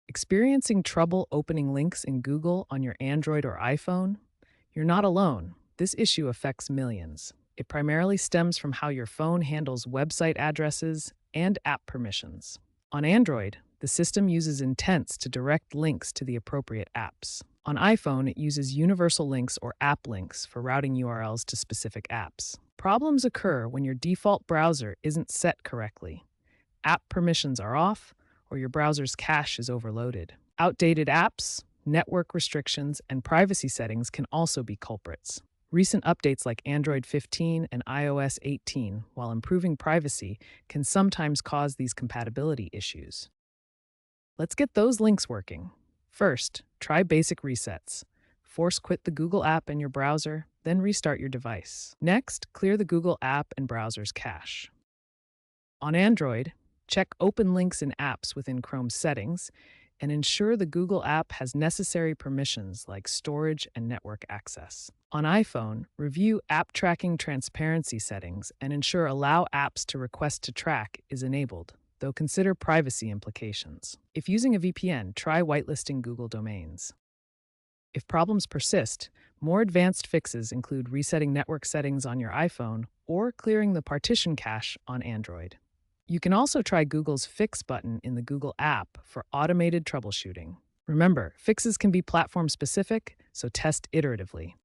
Experiencing trouble opening links in Google on your Android or iPhone? You're not alone. This issue affects millions. It primarily stems from how your phone handles website addresses and app permissions. On Android, the system uses intents to direct links to the appropriate apps. On iPhone, it uses universal links or app links for routing URLs to specific apps. Problems occur when your default browser isn't set correctly. App permissions are off, or your browser's cache is overloaded. Outdated apps, network restrictions, and privacy settings can also be culprits. Recent updates like Android 15 and iOS 18, while improving privacy, can sometimes cause these compatibility issues. Let's get those links working. First, try basic resets. Force quit the Google app in your browser, then restart your device. Next, clear the Google app and browser's cache. On Android, check open links in apps within Chrome's settings and ensure the Google app has necessary permissions like storage and network access. On iPhone, review app tracking transparency settings and ensure Allow Apps to Request to Track is enabled, though consider privacy implications. If using a VPN, try whitelisting Google domains. If problems persist, more advanced fixes include resetting network settings on your iPhone or clearing the partition cache on Android. You can also try Google's Fix button in the Google app for automated troubleshooting. Remember, fixes can be platform-specific, so test iteratively.